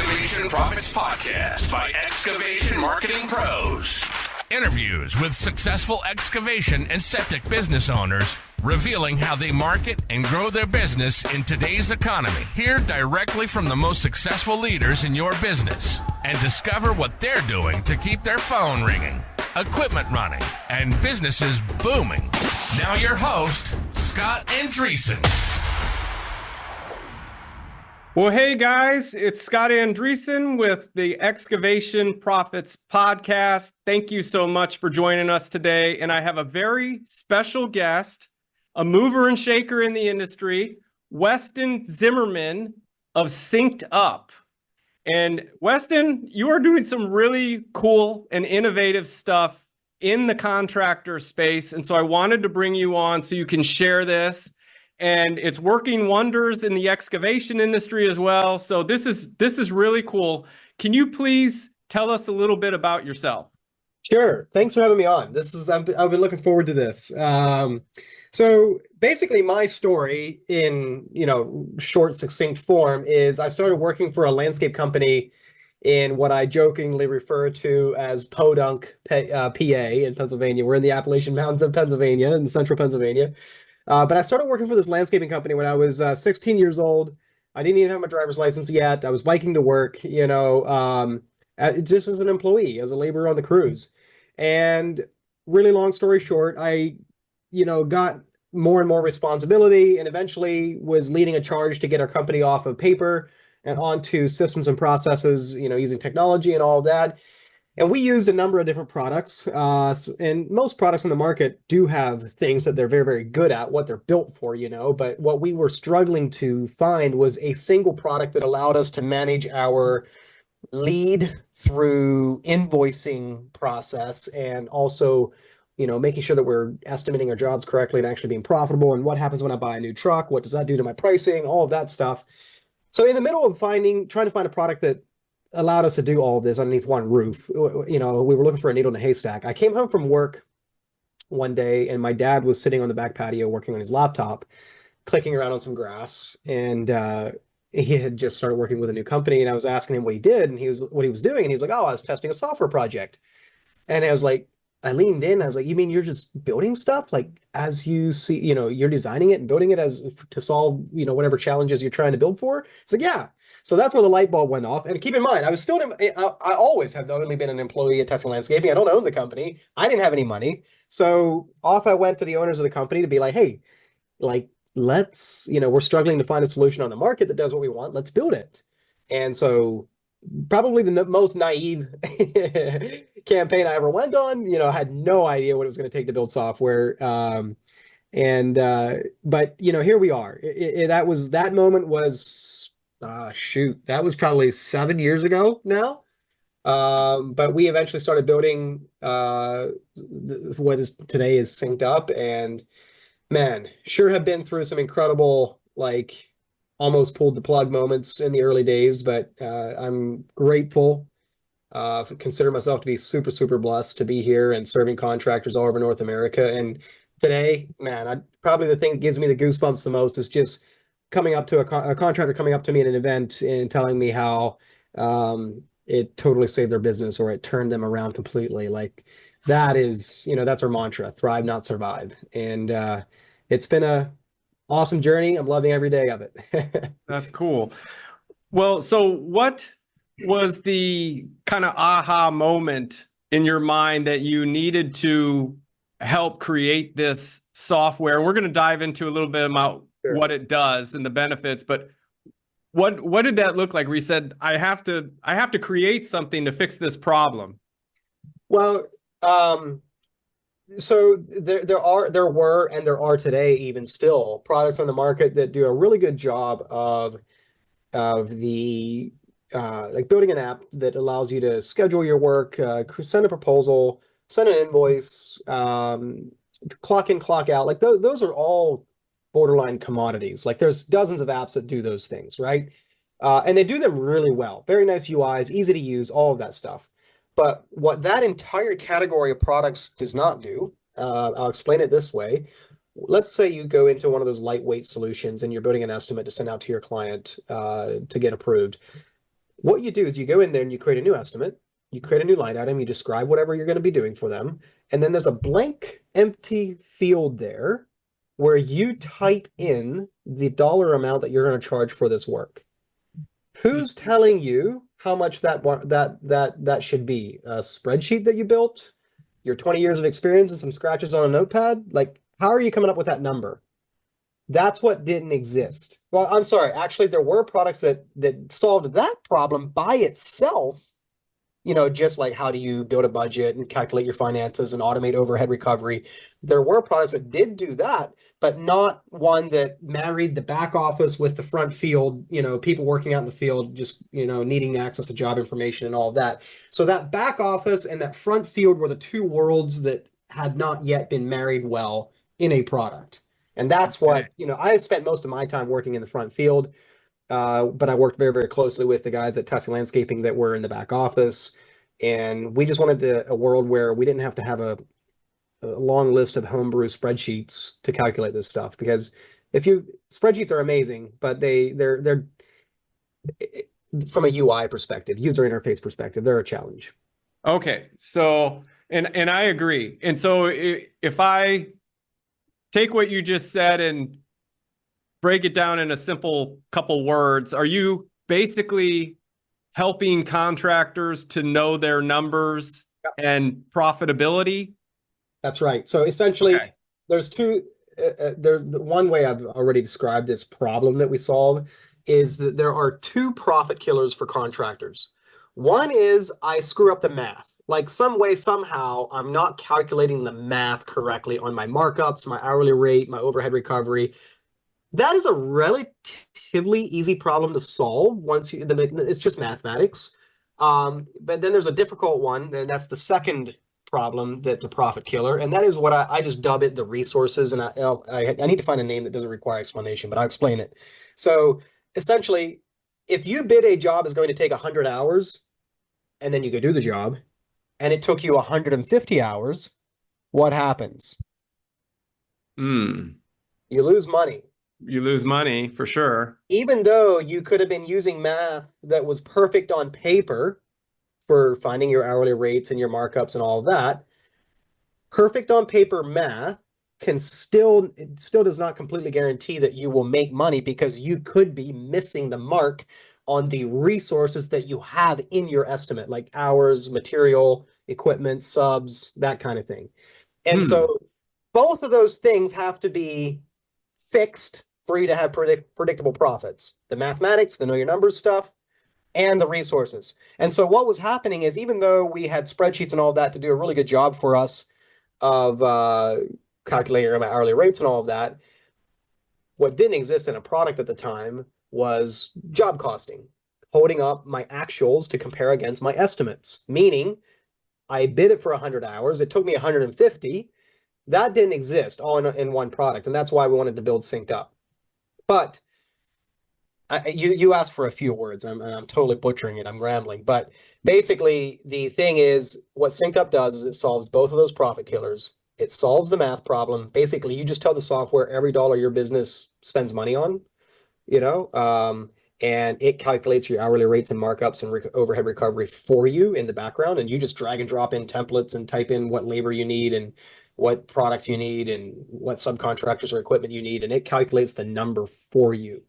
Excavation Profits Podcast by Excavation Marketing Pros. Interviews with successful excavation and septic business owners, revealing how they market and grow their business in today's economy. Hear directly from the most successful leaders in your business and discover what they're doing to keep their phone ringing, equipment running, and businesses booming. Now your host, Scott Andreessen. Well, hey guys, it's Scott Andreessen with the Excavation Profits Podcast. Thank you so much for joining us today. And I have a very special guest, a mover and shaker in the industry, Weston Zimmerman of SynkedUP. And Weston, you are doing some really cool and innovative stuff in the contractor space. And so I wanted to bring you on so you can share this. And it's working wonders in the excavation industry as well. So this is really cool. Can you please tell us a little bit about yourself? Sure. Thanks for having me on. I've been looking forward to this. So basically my story in, short, succinct form is I started working for a landscape company in what I jokingly refer to as Podunk, PA in Pennsylvania. We're in the Appalachian Mountains of Pennsylvania, in central Pennsylvania. But I started working for this landscaping company when I was 16 years old. I didn't even have my driver's license yet. I was biking to work, just as an employee, as a laborer on the crews. And really long story short, I, got more and more responsibility and eventually was leading a charge to get our company off of paper and onto systems and processes, using technology and all of that. And we used a number of different products, and most products on the market do have things that they're very, very good at, what they're built for, but what we were struggling to find was a single product that allowed us to manage our lead through invoicing process and also, making sure that we're estimating our jobs correctly and actually being profitable. And what happens when I buy a new truck? What does that do to my pricing? All of that stuff. So in the middle of trying to find a product that allowed us to do all of this underneath one roof. We were looking for a needle in a haystack. I came home from work one day and my dad was sitting on the back patio working on his laptop, clicking around on some grass. And he had just started working with a new company. And I was asking him what he did and what he was doing. And he was like, oh, I was testing a software project. And I was like, I leaned in. I was like, you mean you're just building stuff? Like as you see, you're designing it and building it to solve, whatever challenges you're trying to build for. It's like, yeah. So that's where the light bulb went off. And keep in mind, I always have only been an employee at Tesla Landscaping. I don't own the company. I didn't have any money. So off I went to the owners of the company to be like, hey, let's, we're struggling to find a solution on the market that does what we want. Let's build it. And so probably the most naive campaign I ever went on, I had no idea what it was going to take to build software. But here we are. That moment was, that was probably 7 years ago now. But we eventually started building what is today is SynkedUP, and man, sure have been through some incredible, almost pulled the plug moments in the early days, but I'm grateful. Consider myself to be super, super blessed to be here and serving contractors all over North America. And today, man, probably the thing that gives me the goosebumps the most is just coming up to a contractor coming up to me at an event and telling me how it totally saved their business or it turned them around completely. That is, that's our mantra: thrive, not survive. And it's been a awesome journey. I'm loving every day of it. That's cool. Well, so what was the kind of aha moment in your mind that you needed to help create this software? We're going to dive into a little bit about what it does and the benefits, but what did that look like where you said, I have to create something to fix this problem? Well, so there were and there are today even still products on the market that do a really good job of the building an app that allows you to schedule your work, send a proposal, send an invoice, clock in, clock out. Those are all borderline commodities. There's dozens of apps that do those things, right? And they do them really well. Very nice UIs, easy to use, all of that stuff. But what that entire category of products does not do, I'll explain it this way. Let's say you go into one of those lightweight solutions and you're building an estimate to send out to your client to get approved. What you do is you go in there and you create a new estimate, you create a new line item, you describe whatever you're going to be doing for them, and then there's a blank empty field there where you type in the dollar amount that you're going to charge for this work. Who's telling you how much that should be? A spreadsheet that you built? Your 20 years of experience and some scratches on a notepad? Like, how are you coming up with that number? That's what didn't exist. Well, I'm sorry. Actually, there were products that solved that problem by itself. Just like how do you build a budget and calculate your finances and automate overhead recovery. There were products that did do that, but not one that married the back office with the front field, people working out in the field, just, needing access to job information and all of that. So that back office and that front field were the two worlds that had not yet been married well in a product. And that's what, I spent most of my time working in the front field. But I worked very, very closely with the guys at Tussie Landscaping that were in the back office. And we just wanted a world where we didn't have to have a long list of homebrew spreadsheets to calculate this stuff. Because spreadsheets are amazing, but they're from a UI perspective, user interface perspective, they're a challenge. Okay. So, and I agree. And so if I take what you just said and break it down in a simple couple words, are you basically helping contractors to know their numbers and profitability? That's right. So essentially, there's one way I've already described this problem that we solve is that there are two profit killers for contractors. One is I screw up the math. Like some way, somehow, I'm not calculating the math correctly on my markups, my hourly rate, my overhead recovery. That is a relatively easy problem to solve it's just mathematics. But then there's a difficult one, and that's the second problem that's a profit killer. And that is what I just dub it the resources. And I need to find a name that doesn't require explanation, but I'll explain it. So essentially, if you bid a job is going to take 100 hours, and then you go do the job, and it took you 150 hours, what happens? You lose money. You lose money for sure. Even though you could have been using math that was perfect on paper for finding your hourly rates and your markups and all of that, perfect on paper math still does not completely guarantee that you will make money because you could be missing the mark on the resources that you have in your estimate, like hours, material, equipment, subs, that kind of thing. And so both of those things have to be fixed for you to have predictable profits. The mathematics, the know your numbers stuff, and the resources. And so what was happening is even though we had spreadsheets and all of that to do a really good job for us of calculating our hourly rates and all of that, what didn't exist in a product at the time was job costing, holding up my actuals to compare against my estimates, meaning I bid it for 100 hours. It took me 150. That didn't exist all in one product. And that's why we wanted to build SynkedUP. But you asked for a few words. I'm totally butchering it. I'm rambling. But basically, the thing is, what SynkedUP does is it solves both of those profit killers. It solves the math problem. Basically, you just tell the software every dollar your business spends money on, and it calculates your hourly rates and markups and overhead recovery for you in the background. And you just drag and drop in templates and type in what labor you need and what product you need and what subcontractors or equipment you need, and it calculates the number for you.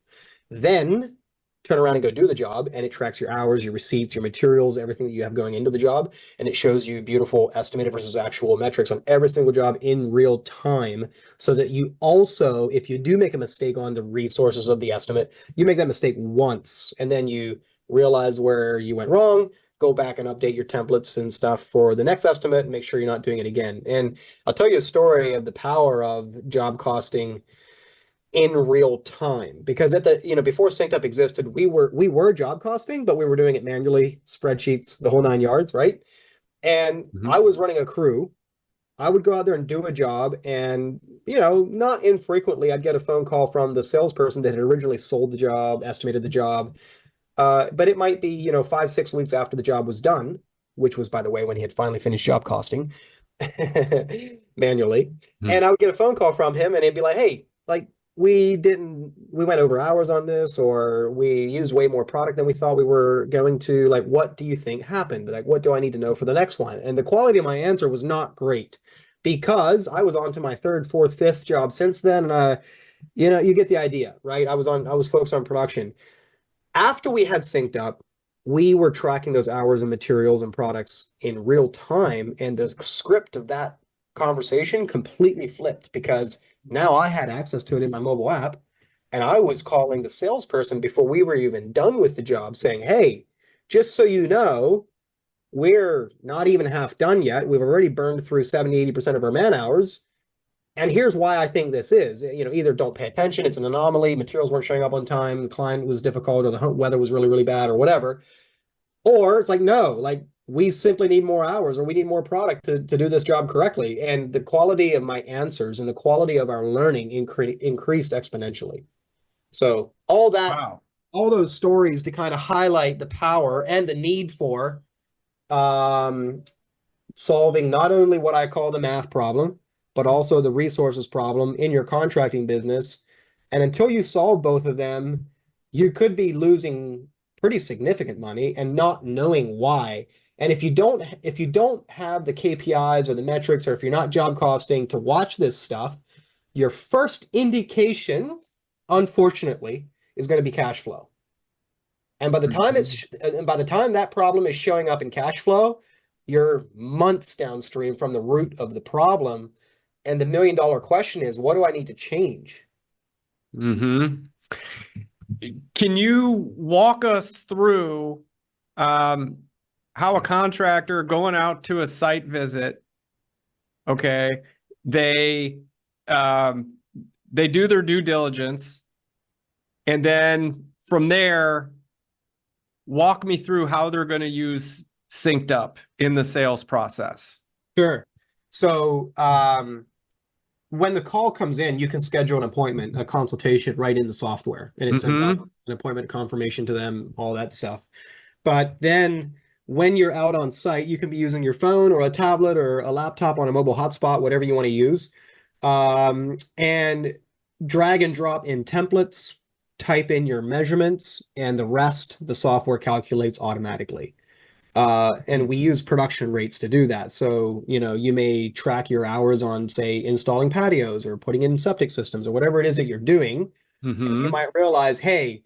Then turn around and go do the job, and it tracks your hours, your receipts, your materials, everything that you have going into the job, and it shows you beautiful estimated versus actual metrics on every single job in real time, so that you also, if you do make a mistake on the resources of the estimate, you make that mistake once, and then you realize where you went wrong, go back and update your templates and stuff for the next estimate and make sure you're not doing it again. And I'll tell you a story of the power of job costing in real time, because before SynkedUP existed, we were job costing, but we were doing it manually, spreadsheets, the whole 9 yards, right? And I was running a crew. I would go out there and do a job, and not infrequently I'd get a phone call from the salesperson that had originally sold the job, estimated the job. But it might be, 5-6 weeks after the job was done, which was, by the way, when he had finally finished job costing manually. And I would get a phone call from him, and he'd be like, hey, like, we went over hours on this, or we used way more product than we thought we were going to. Like, what do you think happened? Like, what do I need to know for the next one? And the quality of my answer was not great because I was on to my third, fourth, fifth job since then. You get the idea, right? I was focused on production. After we had synced up, we were tracking those hours and materials and products in real time, and the script of that conversation completely flipped because now I had access to it in my mobile app, and I was calling the salesperson before we were even done with the job saying, hey, just so you know, we're not even half done yet. We've already burned through 70-80% of our man hours. And here's why I think this is, either don't pay attention, it's an anomaly, materials weren't showing up on time, the client was difficult, or the weather was really, really bad, or whatever. Or it's like, no, like we simply need more hours, or we need more product to do this job correctly. And the quality of my answers and the quality of our learning increased exponentially. So Wow. all those stories to kind of highlight the power and the need for um, solving not only what I call the math problem, but also the resources problem in your contracting business. And until you solve both of them, you could be losing pretty significant money and not knowing why. And if you don't have the KPIs or the metrics, or if you're not job costing to watch this stuff, your first indication, unfortunately, is going to be cash flow. And by the time that problem is showing up in cash flow, you're months downstream from the root of the problem. And the $1 million question is, what do I need to change? Mm-hmm. Can you walk us through how a contractor going out to a site visit, okay, they do their due diligence, and then from there, walk me through how they're going to use SynkedUP in the sales process. Sure. So when the call comes in, you can schedule an appointment, a consultation right in the software, and it sends out an appointment confirmation to them, all that stuff. But then when you're out on site, you can be using your phone or a tablet or a laptop on a mobile hotspot, whatever you want to use, and drag and drop in templates, type in your measurements, and the rest the software calculates automatically. And we use production rates to do that. So, you may track your hours on, say, installing patios or putting in septic systems or whatever it is that you're doing. And you might realize, hey,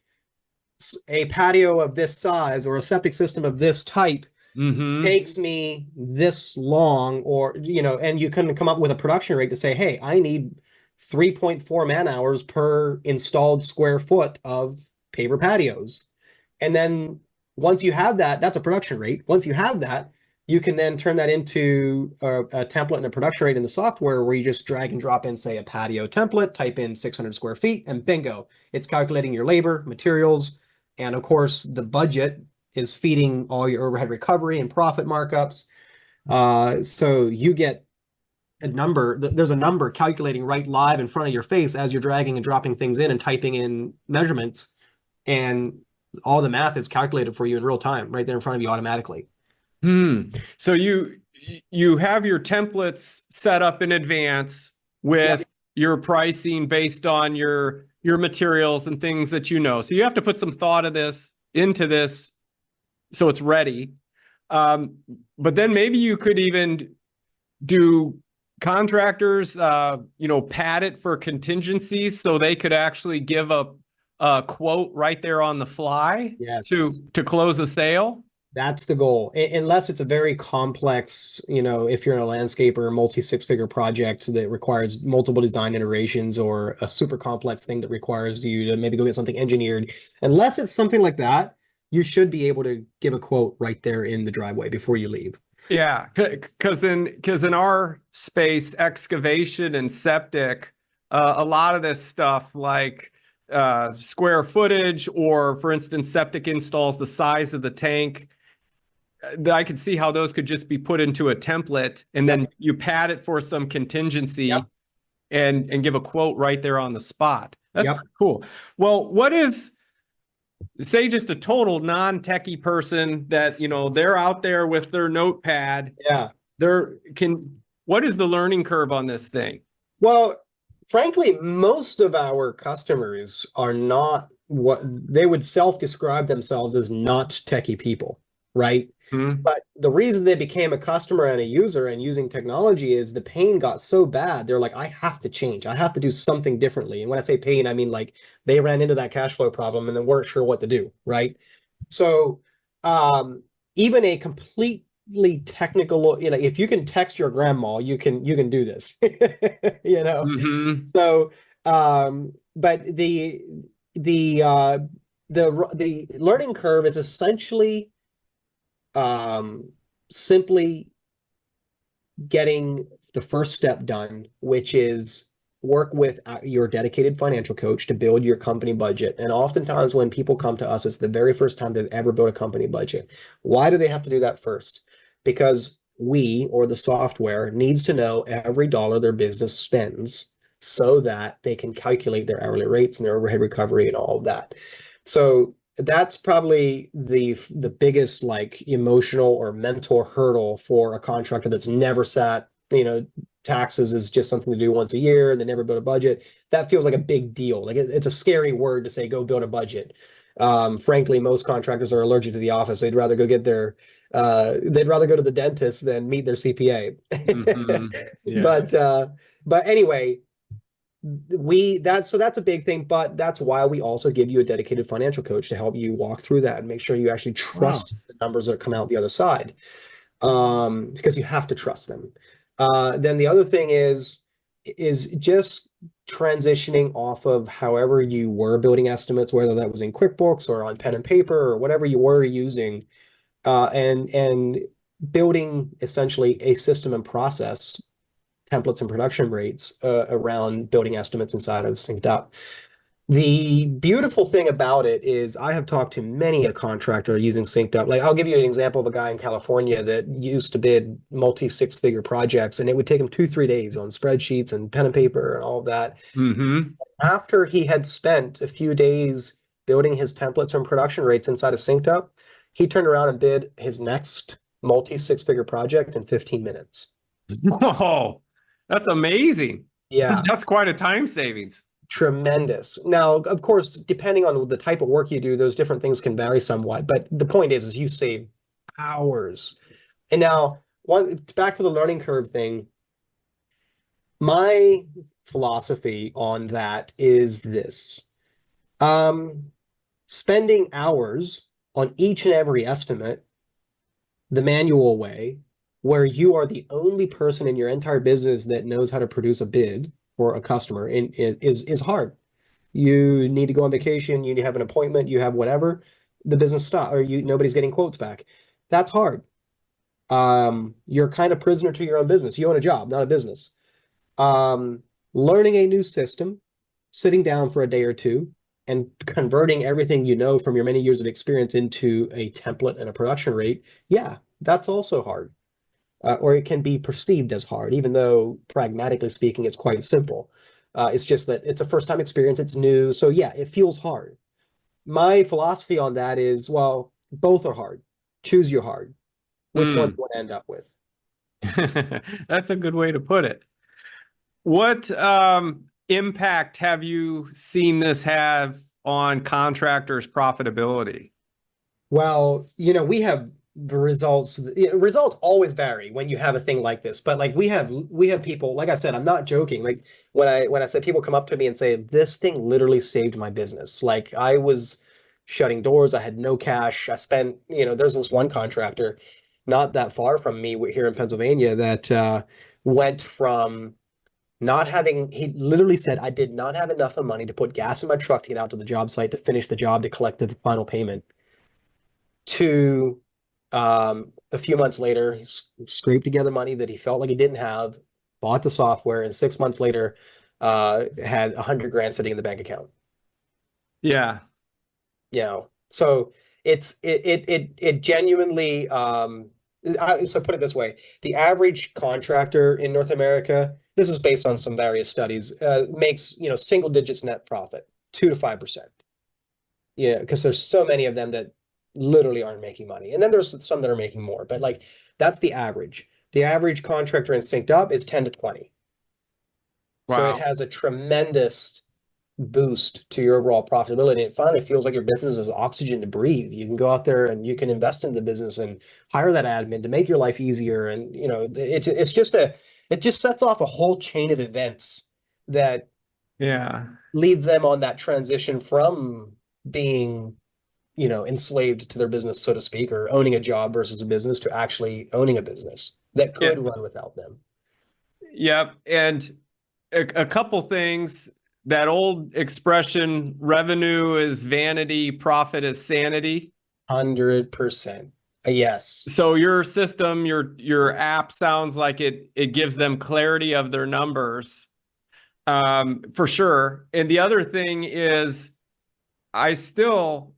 a patio of this size or a septic system of this type takes me this long, and you can come up with a production rate to say, hey, I need 3.4 man hours per installed square foot of paver patios. And then once you have that, that's a production rate. Once you have that, you can then turn that into a template and a production rate in the software where you just drag and drop in, say, a patio template, type in 600 square feet, and bingo, it's calculating your labor, materials, and of course, the budget is feeding all your overhead recovery and profit markups. So you get a number, there's a number calculating right live in front of your face as you're dragging and dropping things in and typing in measurements, and all the math is calculated for you in real time right there in front of you automatically. So you have your templates set up in advance with your pricing based on your materials and things that So you have to put some thought into this so it's ready. But then maybe you could even do contractors, pad it for contingencies so they could actually give a quote right there on the fly to close a sale. That's the goal. Unless it's a very complex, if you're in a landscape or a multi-six-figure project that requires multiple design iterations, or a super complex thing that requires you to maybe go get something engineered. Unless it's something like that, you should be able to give a quote right there in the driveway before you leave. Yeah, because in our space, excavation and septic, a lot of this stuff like square footage, or for instance, septic installs, the size of the tank, I could see how those could just be put into a template, and then you pad it for some contingency and give a quote right there on the spot. That's pretty cool. Well, what is, say, just a total non-techie person that, they're out there with their notepad. Yeah. What is the learning curve on this thing? Well, Frankly, most of our customers are not what they would self-describe themselves as not techie people, right? Hmm. But the reason they became a customer and a user and using technology is the pain got so bad. They're like, I have to change. I have to do something differently. And when I say pain, I mean like they ran into that cash flow problem and then weren't sure what to do, right? So um, even a completely technical, if you can text your grandma, you can do this, you know. Hmm. So but the uh the learning curve is essentially um simply getting the first step done, which is work with your dedicated financial coach to build your company budget. And oftentimes, when people come to us, it's the very first time they've ever built a company budget. Why do they have to do that first? Because we or the software needs to know every dollar their business spends so that they can calculate their hourly rates and their overhead recovery and all of that. So that's probably the biggest like emotional or mental hurdle for a contractor that's never sat, taxes is just something to do once a year and they never build a budget. That feels like a big deal. Like it's a scary word to say, go build a budget. Frankly, most contractors are allergic to the office. They'd rather go to the dentist than meet their CPA. Hmm. Yeah. But anyway, that's a big thing, but that's why we also give you a dedicated financial coach to help you walk through that and make sure you actually Wow. trust the numbers that come out the other side, because you have to trust them. Then the other thing is just transitioning off of however you were building estimates, whether that was in QuickBooks or on pen and paper or whatever you were using, and building essentially a system and process, templates and production rates around building estimates inside of SynkedUP. The beautiful thing about it is I have talked to many a contractor using SynkedUP. Like I'll give you an example of a guy in California that used to bid multi six-figure projects, and it would take him 2, 3 days on spreadsheets and pen and paper and all of that. Hmm. After he had spent a few days building his templates and production rates inside of SynkedUP, he turned around and bid his next multi six-figure project in 15 minutes. Whoa, that's amazing. Yeah. That's quite a time savings. Tremendous. Now, of course, depending on the type of work you do, those different things can vary somewhat. But the point is you save hours. And now, back to the learning curve thing. My philosophy on that is this: um, spending hours on each and every estimate the manual way, where you are the only person in your entire business that knows how to produce a bid for a customer, is hard. You need to go on vacation, you have an appointment, you have whatever, the business stop or nobody's getting quotes back. That's hard. You're kind of prisoner to your own business. You own a job, not a business. Um, Learning a new system, sitting down for a day or two, and converting everything you know from your many years of experience into a template and a production rate, yeah, that's also hard. Or it can be perceived as hard, even though pragmatically speaking, it's quite simple. It's just that it's a first time experience, it's new. So, yeah, it feels hard. My philosophy on that is, well, both are hard. Choose your hard. Which one do Mm. you want to end up with? That's a good way to put it. What impact have you seen this have on contractors' profitability? Well, we have the results. Results always vary when you have a thing like this. But like we have people, like I said, I'm not joking. Like when I said people come up to me and say, this thing literally saved my business. Like I was shutting doors, I had no cash. I spent, there's this one contractor not that far from me here in Pennsylvania that went from not having, he literally said, I did not have enough of money to put gas in my truck to get out to the job site to finish the job to collect the final payment, to a few months later, he scraped together money that he felt like he didn't have, bought the software, and 6 months later, had 100 grand sitting in the bank account. Yeah. So it genuinely. So put it this way: the average contractor in North America, this is based on some various studies, makes single digits net profit, 2 to 5%. Yeah, because there's so many of them that literally aren't making money. And then there's some that are making more, but like that's the average. The average contractor in SynkedUP is 10 to 20. So it Wow. has a tremendous boost to your overall profitability. It finally feels like your business is oxygen to breathe. You can go out there and you can invest in the business and hire that admin to make your life easier. And it's just it just sets off a whole chain of events that Yeah. leads them on that transition from being, enslaved to their business, so to speak, or owning a job versus a business to actually owning a business that Yeah. could run without them. Yep. And a couple things. That old expression, revenue is vanity, profit is sanity. 100%. Yes. So your system, your app sounds like it gives them clarity of their numbers, for sure. And the other thing is, I still,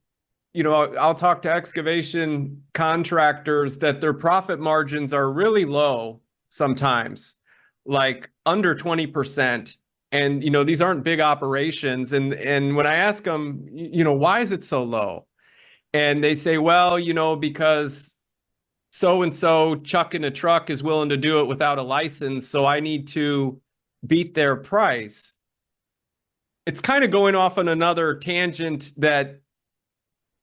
I'll talk to excavation contractors that their profit margins are really low sometimes, like under 20%. And these aren't big operations. And when I ask them, why is it so low? And they say, well, because so and so Chuck in a truck is willing to do it without a license, so I need to beat their price. It's kind of going off on another tangent that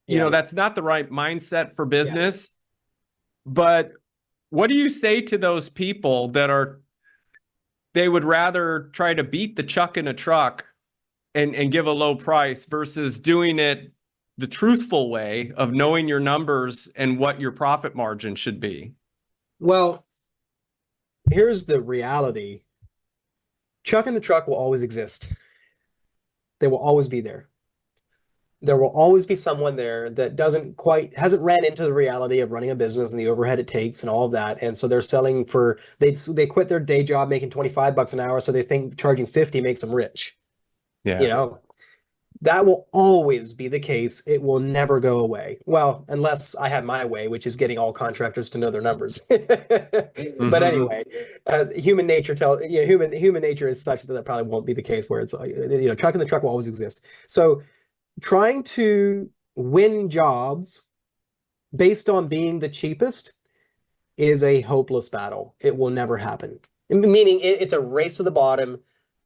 Yeah. that's not the right mindset for Yes. business. But what do you say to those people that they would rather try to beat the Chuck in a truck and give a low price versus doing it the truthful way of knowing your numbers and what your profit margin should be? Well, here's the reality. Chuck in the truck will always exist. They will always be there. There will always be someone there that hasn't ran into the reality of running a business and the overhead it takes and all of that. And so they're selling they quit their day job making 25 bucks an hour, so they think charging 50 makes them rich. Yeah. That will always be the case. It will never go away. Well, unless I have my way, which is getting all contractors to know their numbers. But anyway, human nature human nature is such that that probably won't be the case where it's truck in the truck will always exist. So trying to win jobs based on being the cheapest is a hopeless battle. It will never happen. Meaning it's a race to the bottom,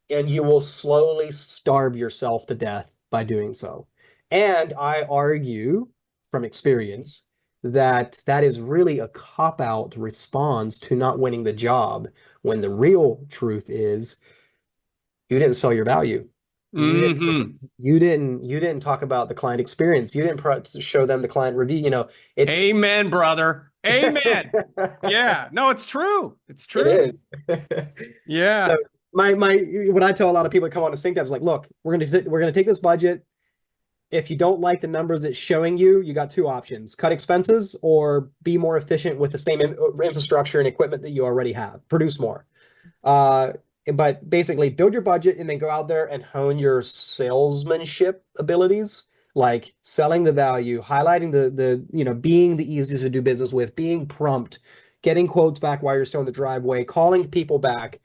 and you will slowly starve yourself to death by doing so. And I argue from experience that that is really a cop-out response to not winning the job, when the real truth is you didn't sell your value. Mm-hmm. You didn't talk about the client experience. You didn't show them the client review. It's Amen, brother. Amen. Yeah. No, it's true. It's true. It is. Yeah. So my what I tell a lot of people that come on to SynkedUP is like, look, we're gonna take this budget. If you don't like the numbers it's showing you, you got two options: cut expenses or be more efficient with the same infrastructure and equipment that you already have. Produce more. But basically build your budget and then go out there and hone your salesmanship abilities, like selling the value, highlighting being the easiest to do business with, being prompt, getting quotes back while you're still in the driveway, calling people back,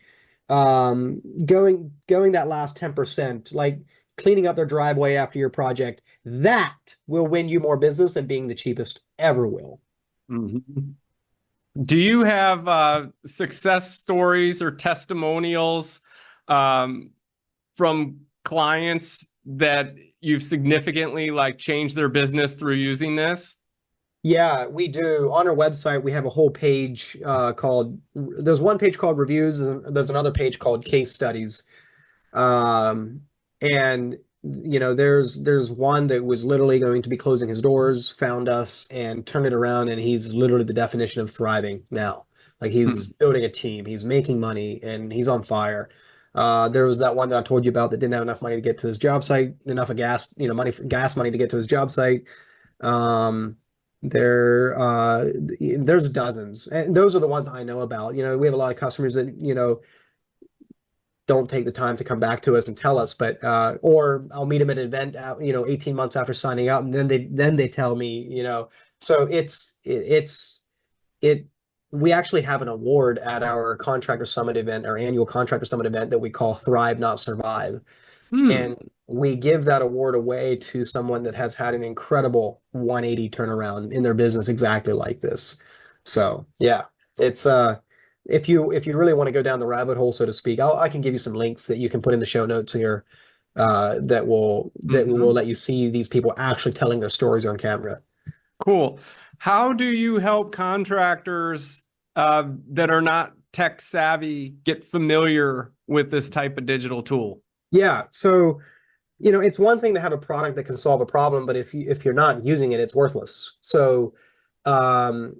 going that last 10%, like cleaning up their driveway after your project. That will win you more business than being the cheapest ever will. Mm-hmm. Do you have success stories or testimonials from clients that you've significantly changed their business through using this? Yeah, we do. On our website, we have a whole page there's one page called reviews, and there's another page called case studies. And there's one that was literally going to be closing his doors, found us and turned it around, and he's literally the definition of thriving now. Like, he's building a team, he's making money, and he's on fire. There was that one that I told you about that didn't have enough money to get to his job site, enough of gas money to get to his job site. There's dozens, and those are the ones I know about. We have a lot of customers that don't take the time to come back to us and tell us, but or I'll meet them at an event 18 months after signing up, and then they tell me. So we actually have an award at our Contractor Summit event, our annual Contractor Summit event, that we call Thrive Not Survive. And we give that award away to someone that has had an incredible 180 turnaround in their business exactly like this. So yeah, it's if you really want to go down the rabbit hole, so to speak, I can give you some links that you can put in the show notes here, that will Mhm. let you see these people actually telling their stories on camera. Cool. How do you help contractors that are not tech savvy get familiar with this type of digital tool? Yeah, so it's one thing to have a product that can solve a problem, but if you're not using it, it's worthless. So, um,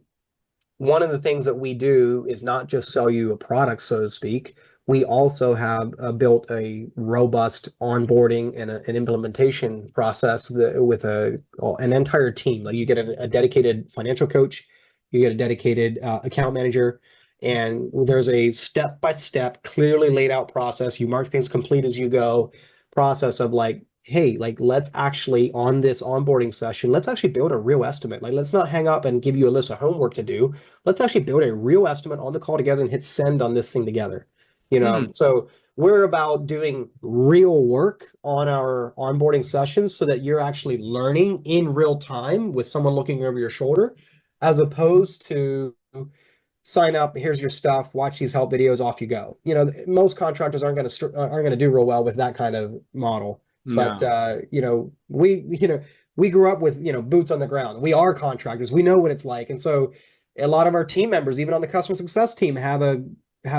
one of the things that we do is not just sell you a product, so to speak. We also have built a robust onboarding and an implementation process with an entire team. Like you get a dedicated financial coach, you get a dedicated account manager, and there's a step-by-step, clearly laid out process. You mark things complete as you go, process of like, hey, like let's actually on this onboarding session, let's actually build a real estimate. Like let's not hang up and give you a list of homework to do. Let's actually build a real estimate on the call together and hit send on this thing together. Hmm. So we're about doing real work on our onboarding sessions so that you're actually learning in real time with someone looking over your shoulder, as opposed to sign up, here's your stuff, watch these help videos, off you go. Most contractors aren't going to do real well with that kind of model. But No. we grew up with boots on the ground. We are contractors. We know what it's like, and so a lot of our team members, even on the customer success team, have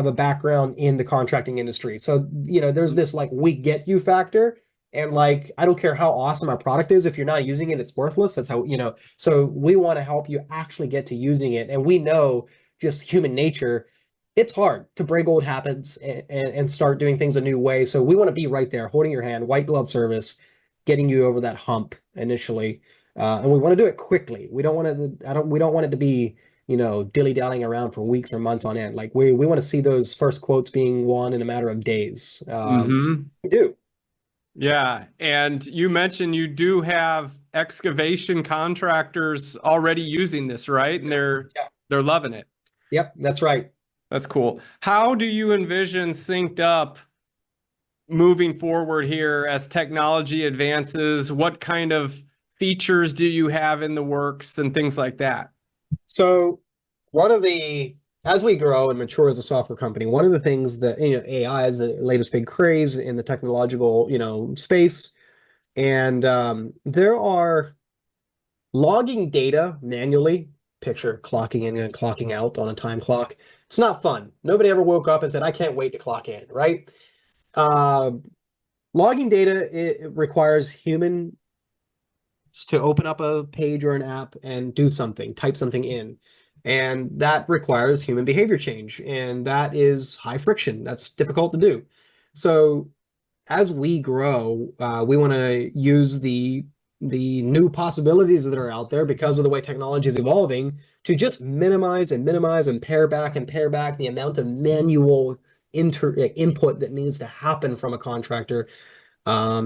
a background in the contracting industry. So there's this like we get you factor, and like I don't care how awesome our product is, if you're not using it, it's worthless. That's how. So we want to help you actually get to using it, and we know just human nature, it's hard to break old habits and start doing things a new way. So we want to be right there, holding your hand, white glove service, getting you over that hump initially, and we want to do it quickly. We don't want to. We don't want it to be dilly-dallying around for weeks or months on end. Like we want to see those first quotes being won in a matter of days. Hmm. We do. Yeah. And you mentioned you do have excavation contractors already using this, right? And Yeah. they're loving it. Yep, that's right. That's cool. How do you envision SynkedUP moving forward here as technology advances? What kind of features do you have in the works and things like that? So as we grow and mature as a software company, one of the things that, AI is the latest big craze in the technological, space. And there are logging data manually, picture clocking in and clocking out on a time clock. It's not fun. Nobody ever woke up and said, I can't wait to clock in, right? Uh, Logging data, it requires human to open up a page or an app and do something, type something in. And that requires human behavior change. And that is high friction. That's difficult to do. So as we grow, we want to use the new possibilities that are out there because of the way technology is evolving to just minimize and pare back the amount of manual input that needs to happen from a contractor.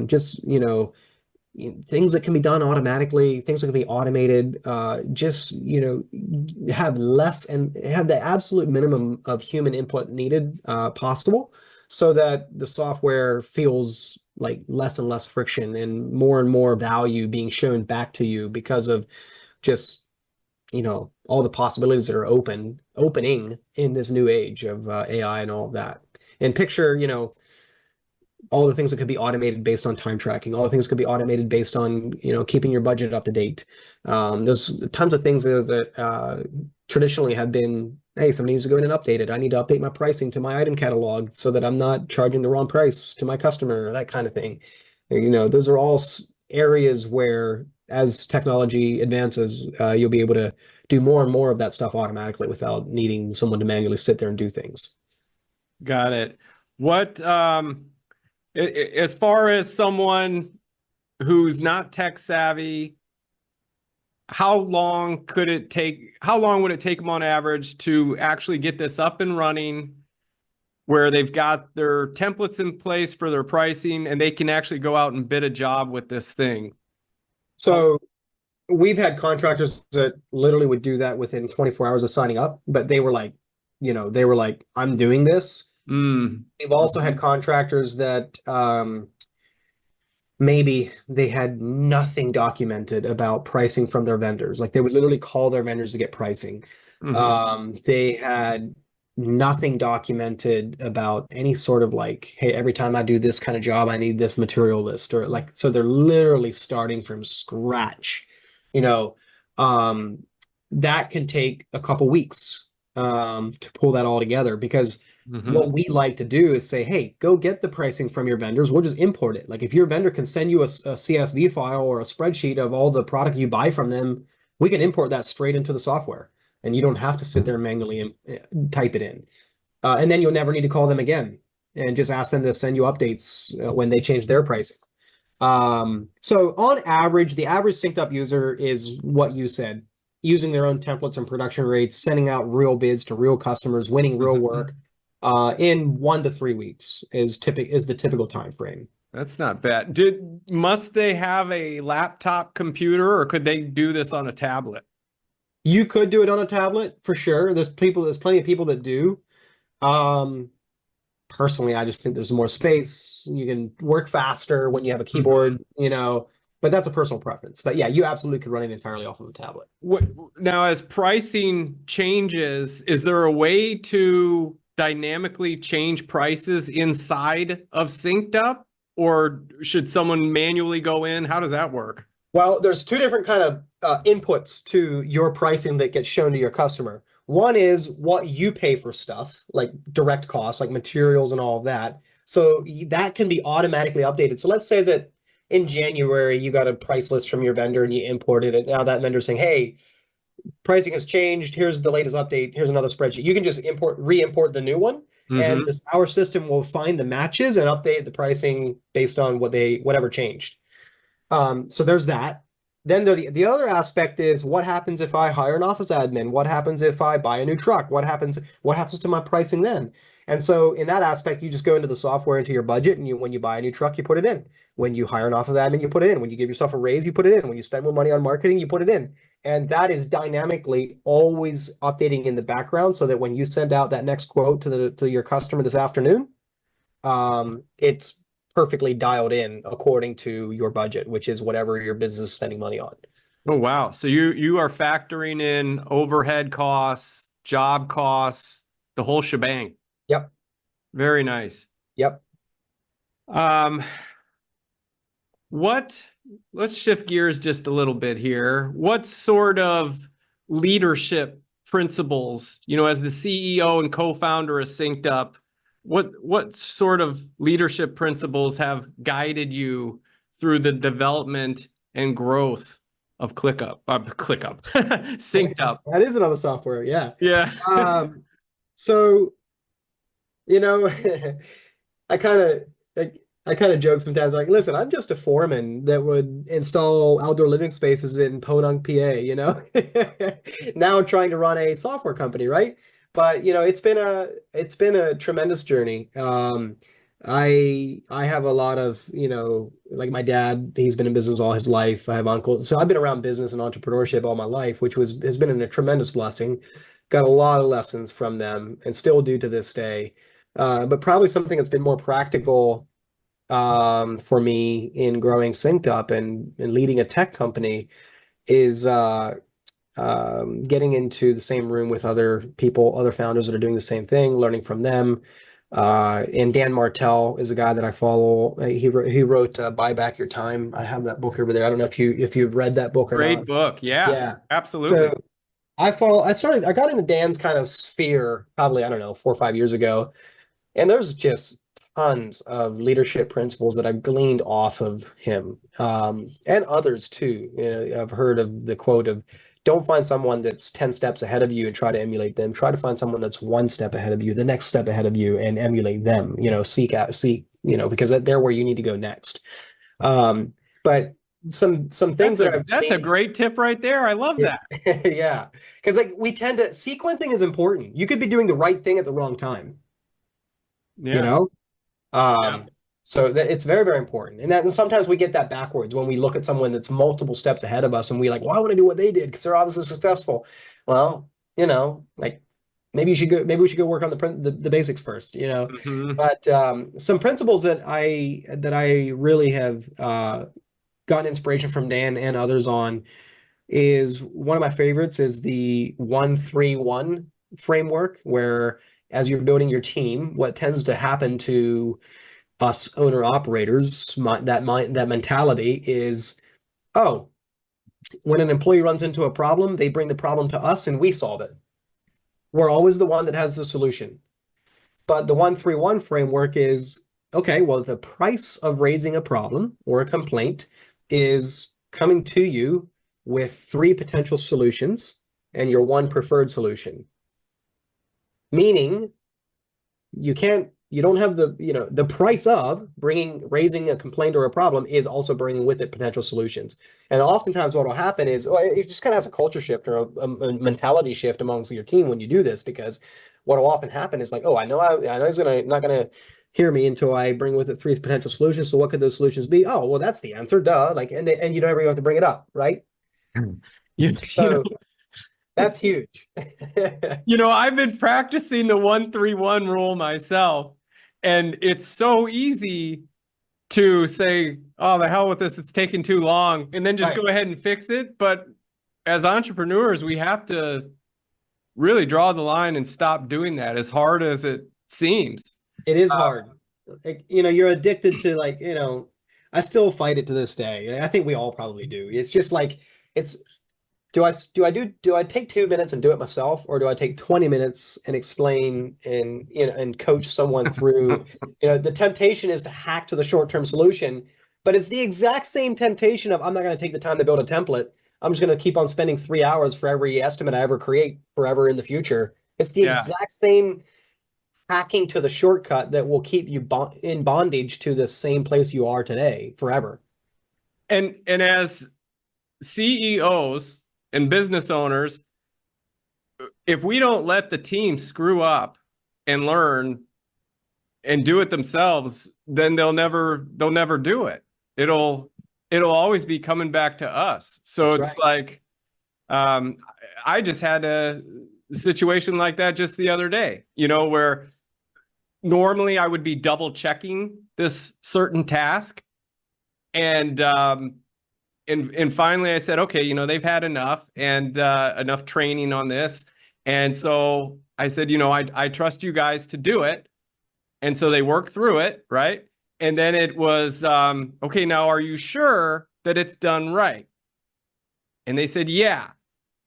Just things that can be done automatically, things that can be automated, just have less and have the absolute minimum of human input needed possible, so that the software feels like less and less friction and more value being shown back to you because of just all the possibilities that are opening in this new age of AI and all of that. And picture all the things that could be automated based on time tracking, all the things could be automated based on keeping your budget up to date. There's tons of things that traditionally have been, hey, somebody needs to go in and update it. I need to update my pricing to my item catalog so that I'm not charging the wrong price to my customer, that kind of thing. Those are all areas where, as technology advances, you'll be able to do more and more of that stuff automatically without needing someone to manually sit there and do things. Got it. What, as far as someone who's not tech savvy, how long would it take them on average to actually get this up and running where they've got their templates in place for their pricing and they can actually go out and bid a job with this thing? So we've had contractors that literally would do that within 24 hours of signing up, but they were like, I'm doing this. Mm. We've also had contractors that maybe they had nothing documented about pricing from their vendors. Like they would literally call their vendors to get pricing. Mhm. They had nothing documented about any sort of like, hey, every time I do this kind of job, I need this material list, or like, so they're literally starting from scratch. You know, um, that can take a couple weeks to pull that all together, because what we like to do is say, hey, go get the pricing from your vendors. We'll just import it. Like if your vendor can send you a CSV file or a spreadsheet of all the product you buy from them, we can import that straight into the software, and you don't have to sit there and manually type it in. And then you'll never need to call them again and just ask them to send you updates when they change their pricing. So on average, the average SynkedUP user is what you said, using their own templates and production rates, sending out real bids to real customers, winning real work in 1 to 3 weeks is the typical time frame. That's not bad. Must they have a laptop computer, or could they do this on a tablet? You could do it on a tablet for sure. There's plenty of people that do. Personally, I just think there's more space. You can work faster when you have a keyboard, but that's a personal preference. But yeah, you absolutely could run it entirely off of a tablet. Now, as pricing changes, is there a way to dynamically change prices inside of SynkedUP, or should someone manually go in? How does that work? Well, there's two different kind of inputs to your pricing that gets shown to your customer. One is what you pay for stuff, like direct costs, like materials and all of that. So that can be automatically updated. So let's say that in January, you got a price list from your vendor and you imported it. Now that vendor's saying, hey, pricing has changed. Here's the latest update. Here's another spreadsheet. You can just re-import the new one, and our system will find the matches and update the pricing based on whatever changed. So there's that. Then the other aspect is what happens if I hire an office admin? What happens if I buy a new truck? What happens to my pricing then? And so in that aspect, you just go into the software, into your budget, and when you buy a new truck, you put it in. When you hire an office admin, you put it in. When you give yourself a raise, you put it in. When you spend more money on marketing, you put it in. And that is dynamically always updating in the background, so that when you send out that next quote to your customer this afternoon, it's perfectly dialed in according to your budget, which is whatever your business is spending money on. Oh, wow. So you are factoring in overhead costs, job costs, the whole shebang. Yep. Very nice. Yep. Let's shift gears just a little bit here. What sort of leadership principles, as the CEO and co-founder of SynkedUP, what sort of leadership principles have guided you through the development and growth of SynkedUP? That is another software. Yeah. Yeah. So, I kind of joke sometimes, like, listen, I'm just a foreman that would install outdoor living spaces in Podunk, PA, now trying to run a software company, right? But it's been a tremendous journey. I have a lot of, like my dad, he's been in business all his life. I have uncles. So I've been around business and entrepreneurship all my life, which has been a tremendous blessing. Got a lot of lessons from them and still do to this day. But probably something that's been more practical for me in growing SynkedUP and leading a tech company is getting into the same room with other people, other founders that are doing the same thing, learning from them. And Dan Martell is a guy that I follow. He wrote Buy Back Your Time. I have that book over there. I don't know if you've read that book or not. Great book. Yeah, absolutely. So I got into Dan's kind of sphere probably, I don't know, 4 or 5 years ago. And there's just tons of leadership principles that I've gleaned off of him, and others too. I've heard of the quote of, don't find someone that's 10 steps ahead of you and try to emulate them. Try to find someone that's 1 step ahead of you, the next step ahead of you, and emulate them. Seek, because they're where you need to go next. But some things that's a great tip right there. I love that. Yeah. Because we tend to, sequencing is important. You could be doing the right thing at the wrong time. Yeah. So it's very, very important. And sometimes we get that backwards when we look at someone that's multiple steps ahead of us and we like, well, I want to do what they did because they're obviously successful. Well, like maybe we should go work on the basics first, But some principles that I really have gotten inspiration from Dan and others on is, one of my favorites is the 1-3-1 framework, where as you're building your team, what tends to happen to us owner operators, that mentality is, oh, when an employee runs into a problem, they bring the problem to us and we solve it. We're always the one that has the solution. But the 131 framework is, okay, well, the price of raising a problem or a complaint is coming to you with 3 potential solutions and your 1 preferred solution. Meaning you don't have the price of raising a complaint or a problem is also bringing with it potential solutions. And oftentimes what will happen is, it just kind of has a culture shift or a mentality shift amongst your team when you do this, because what will often happen is like, oh, I know he's not gonna hear me until I bring with it 3 potential solutions. So what could those solutions be? Oh, well, that's the answer, duh. Like, and you don't ever have to bring it up, right? So that's huge. I've been practicing the 131 rule myself, and it's so easy to say, oh, the hell with this, it's taking too long, and then just go ahead and fix it. But as entrepreneurs, we have to really draw the line and stop doing that, as hard as it seems. It is hard. Like, you're addicted to I still fight it to this day. I think we all probably do. It's just like, do I take 2 minutes and do it myself, or do I take 20 minutes and explain and coach someone through? The temptation is to hack to the short-term solution, but it's the exact same temptation of, I'm not going to take the time to build a template. I'm just going to keep on spending 3 hours for every estimate I ever create forever in the future. It's the exact same hacking to the shortcut that will keep you in bondage to the same place you are today forever. And as CEOs and business owners, if we don't let the team screw up and learn and do it themselves, then they'll never do it. It'll always be coming back to us. So That's it's like, I just had a situation like that just the other day, where normally I would be double checking this certain task. And finally I said, okay, they've had enough and enough training on this. And so I said, I trust you guys to do it. And so they worked through it, right? And then it was, okay, now are you sure that it's done right? And they said, yeah.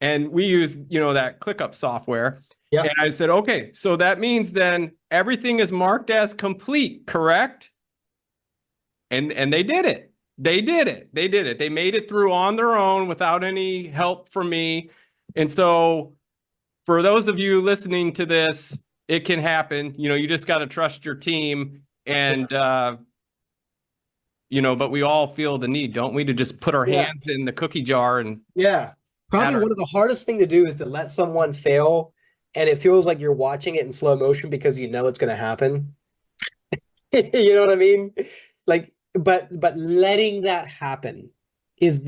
And we use, that ClickUp software. Yeah. And I said, okay, so that means then everything is marked as complete, correct? And they did it. They did it. They made it through on their own without any help from me. And so for those of you listening to this, it can happen. You just got to trust your team. And, but we all feel the need, don't we, to just put our hands in the cookie jar and. Yeah. Probably one of the hardest thing to do is to let someone fail, and it feels like you're watching it in slow motion because it's going to happen. You know what I mean? Like, but letting that happen is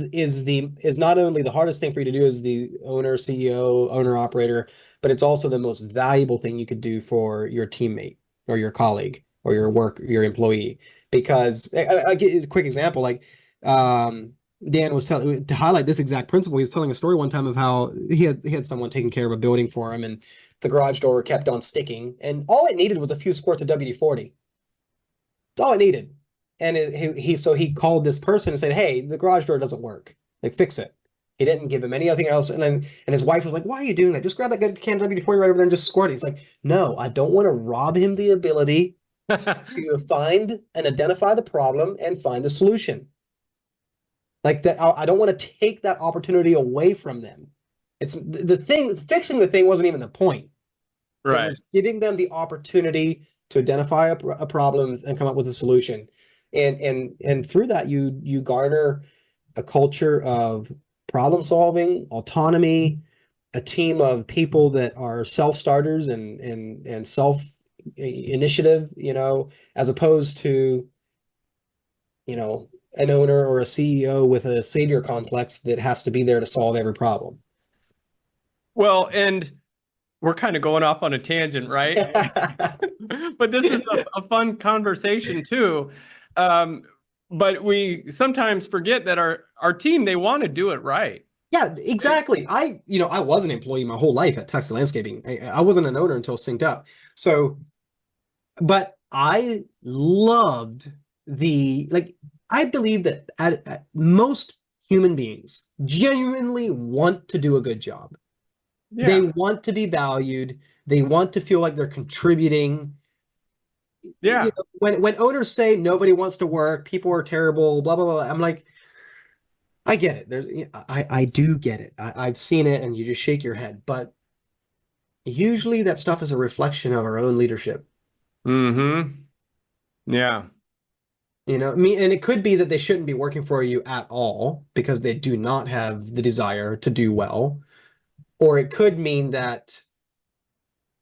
not only the hardest thing for you to do as the owner, CEO, owner operator, but it's also the most valuable thing you could do for your teammate or your colleague or your employee. Because I give a quick example, like Dan was telling, to highlight this exact principle, he was telling a story one time of how he had someone taking care of a building for him, and the garage door kept on sticking, and all it needed was a few squirts of WD-40. That's all it needed. And so he called this person and said, hey, the garage door doesn't work. Like, fix it. He didn't give him anything else. And his wife was like, why are you doing that? Just grab that good can of WD-40 right over there and just squirt it. He's like, no, I don't want to rob him the ability to find and identify the problem and find the solution. Like that, I don't want to take that opportunity away from them. It's the thing, fixing the thing wasn't even the point. Right. It was giving them the opportunity to identify a problem and come up with a solution. And through that, you garner a culture of problem solving, autonomy, a team of people that are self-starters and self-initiative, as opposed to, an owner or a CEO with a savior complex that has to be there to solve every problem. Well, and we're kind of going off on a tangent, right? But this is a fun conversation too. But we sometimes forget that our team, they want to do it right. Yeah, exactly. I was an employee my whole life at Texas Landscaping. I wasn't an owner until SynkedUP. So, but I loved I believe that most human beings genuinely want to do a good job. They Yeah. want to be valued. They want to feel like they're contributing. Yeah. When owners say nobody wants to work, people are terrible, blah blah blah, I'm like, I get it. I do get it. I've seen it, and you just shake your head. But usually, that stuff is a reflection of our own leadership. Mm-hmm. Yeah. I mean, and it could be that they shouldn't be working for you at all because they do not have the desire to do well, or it could mean that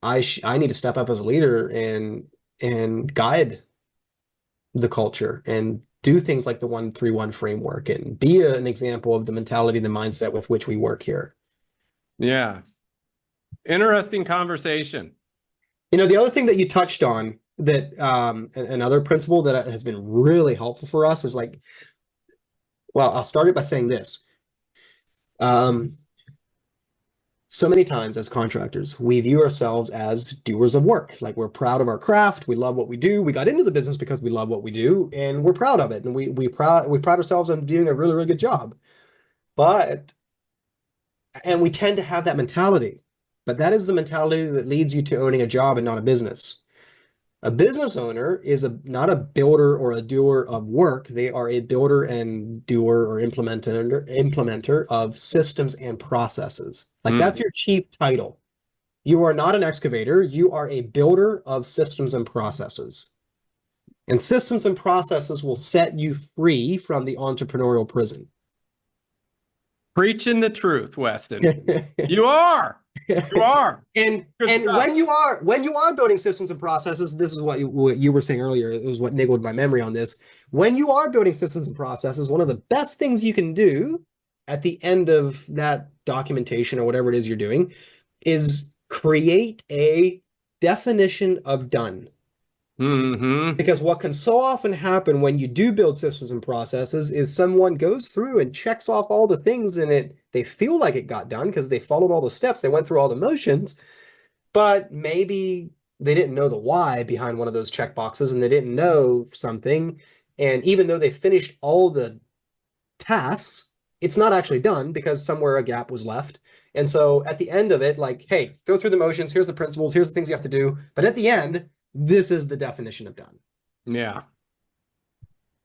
I need to step up as a leader and guide the culture and do things like the 1-3-1 framework and be an example of the mentality, the mindset with which we work here. Yeah. Interesting conversation. The other thing that you touched on that another principle that has been really helpful for us is well, I'll start it by saying this. So many times as contractors, we view ourselves as doers of work. Like, we're proud of our craft. We love what we do. We got into the business because we love what we do, and we're proud of it. And we pride ourselves on doing a really, really good job. And we tend to have that mentality. But that is the mentality that leads you to owning a job and not a business. A business owner is not a builder or a doer of work. They are a builder and doer or implementer of systems and processes. Like, that's your chief title. You are not an excavator. You are a builder of systems and processes. And systems and processes will set you free from the entrepreneurial prison. Preaching the truth, Weston. You are. You are. And when you are building systems and processes, this is what you were saying earlier. It was what niggled my memory on this. When you are building systems and processes, one of the best things you can do at the end of that documentation or whatever it is you're doing is create a definition of done. Mm-hmm. Because what can so often happen when you do build systems and processes is someone goes through and checks off all the things in it. They feel like it got done because they followed all the steps. They went through all the motions, but maybe they didn't know the why behind one of those check boxes, and they didn't know something. And even though they finished all the tasks, it's not actually done because somewhere a gap was left. And so at the end of it, like, hey, go through the motions. Here's the principles. Here's the things you have to do. But at the end, this is the definition of done. Yeah.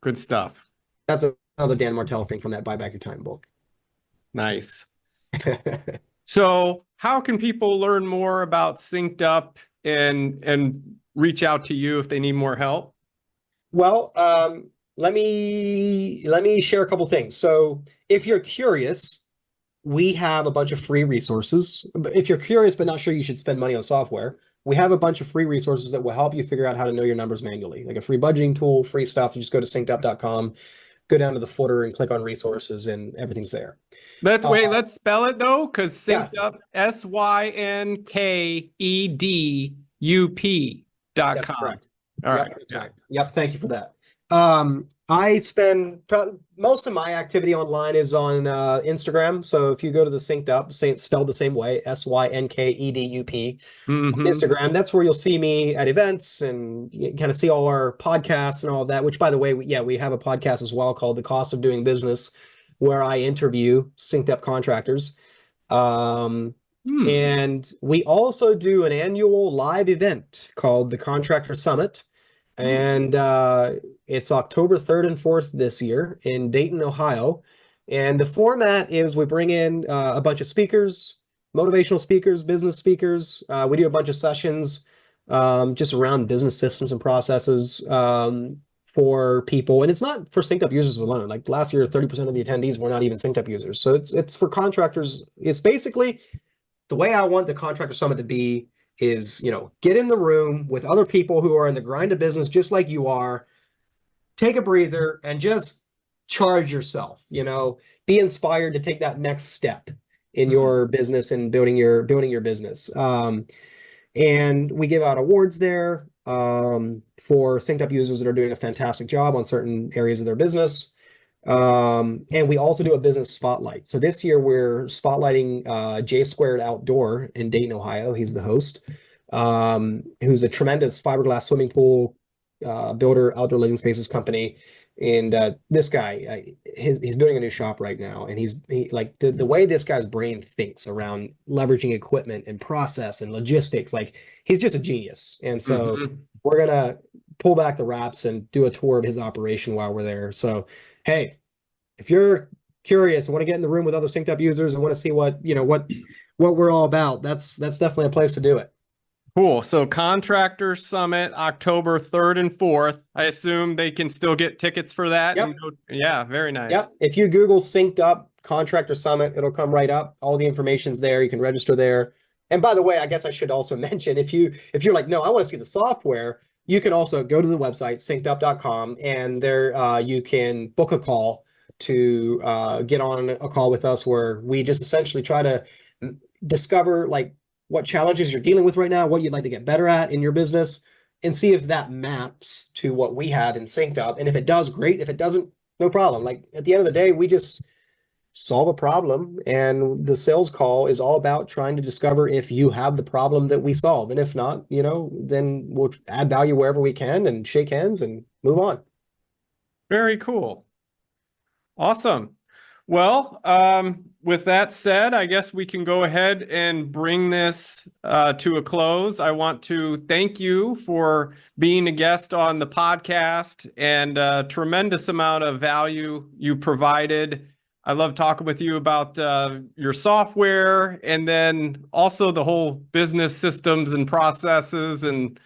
Good stuff. That's another Dan Martell thing from that Buy Back Your Time book. Nice. So how can people learn more about SynkedUP and reach out to you if they need more help? Well, let me share a couple things. So if you're curious, we have a bunch of free resources. If you're curious but not sure you should spend money on software, we have a bunch of free resources that will help you figure out how to know your numbers manually, like a free budgeting tool, free stuff. You just go to synkedup.com, go down to the footer and click on resources, and everything's there. Let's spell it though, because SynkedUp, SynkedUP.com. That's correct. All Yep, right. that's right. Yep. Thank you for that. I spend most of my activity online is on Instagram. So if you go to the SynkedUP, spelled the same way, SynkedUP, Instagram, that's where you'll see me at events and you kind of see all our podcasts and all of that, which, by the way, we have a podcast as well called The Cost of Doing Business, where I interview SynkedUP contractors. And we also do an annual live event called the Contractor Summit. And it's October 3rd and 4th this year in Dayton, Ohio. And the format is we bring in a bunch of speakers, motivational speakers, business speakers. We do a bunch of sessions just around business systems and processes for people. And it's not for SynkedUP users alone. Like last year, 30% of the attendees were not even SynkedUP users. So it's for contractors. It's basically the way I want the Contractor Summit to be is, get in the room with other people who are in the grind of business just like you are, take a breather and just charge yourself, be inspired to take that next step in your business and building your business. And we give out awards there for SynkedUP users that are doing a fantastic job on certain areas of their business. And we also do a business spotlight. So this year we're spotlighting J Squared Outdoor in Dayton, Ohio. He's the host, who's a tremendous fiberglass swimming pool builder, outdoor living spaces company. And this guy, he's building a new shop right now, and he like the way this guy's brain thinks around leveraging equipment and process and logistics, like he's just a genius. And so we're gonna pull back the wraps and do a tour of his operation while we're there. So, hey, if you're curious and want to get in the room with other SynkedUP users and want to see what we're all about, that's definitely a place to do it. Cool. So Contractor Summit, October 3rd and 4th. I assume they can still get tickets for that. Yep. Yeah, very nice. Yep. If you Google SynkedUP Contractor Summit, it'll come right up. All the information's there. You can register there. And by the way, I guess I should also mention, if you're like, no, I want to see the software, you can also go to the website, synkedup.com, and there you can book a call to get on a call with us, where we just essentially try to discover like what challenges you're dealing with right now, what you'd like to get better at in your business, and see if that maps to what we have in SynkedUP. And if it does, great. If it doesn't, no problem. Like at the end of the day, we just solve a problem, and the sales call is all about trying to discover if you have the problem that we solve. And if not, then we'll add value wherever we can and shake hands and move on. Very cool. Awesome. Well, with that said, I guess we can go ahead and bring this to a close. I want to thank you for being a guest on the podcast, and a tremendous amount of value you provided. I love talking with you about your software, and then also the whole business systems and processes. And,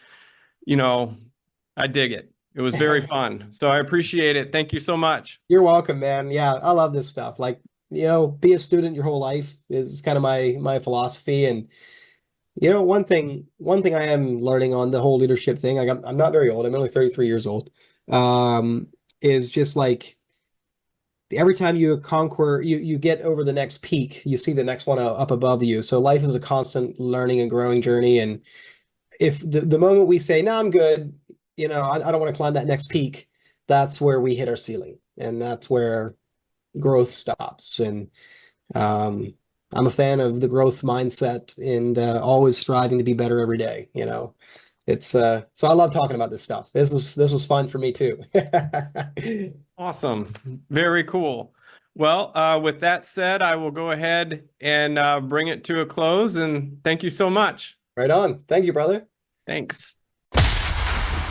I dig it. It was very fun. So I appreciate it. Thank you so much. You're welcome, man. Yeah, I love this stuff. Like, be a student your whole life is kind of my philosophy. And, one thing I am learning on the whole leadership thing, like I'm not very old. I'm only 33 years old. Is just like, every time you conquer, you get over the next peak, you see the next one up above you. So life is a constant learning and growing journey. And if the moment we say, no, I'm good, I don't want to climb that next peak, that's where we hit our ceiling. And that's where growth stops. And I'm a fan of the growth mindset, and always striving to be better every day. It's so I love talking about this stuff. This was fun for me too. Awesome. Very cool. Well, with that said, I will go ahead and bring it to a close, and thank you so much. Right on. Thank you, brother. Thanks.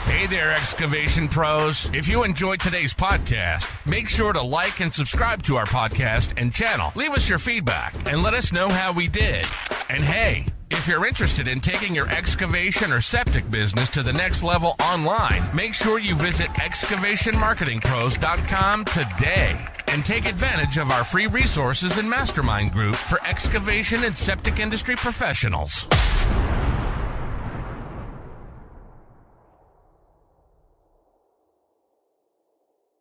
Hey there, excavation pros. If you enjoyed today's podcast, make sure to like and subscribe to our podcast and channel. Leave us your feedback and let us know how we did. And hey, if you're interested in taking your excavation or septic business to the next level online, make sure you visit excavationmarketingpros.com today and take advantage of our free resources and mastermind group for excavation and septic industry professionals.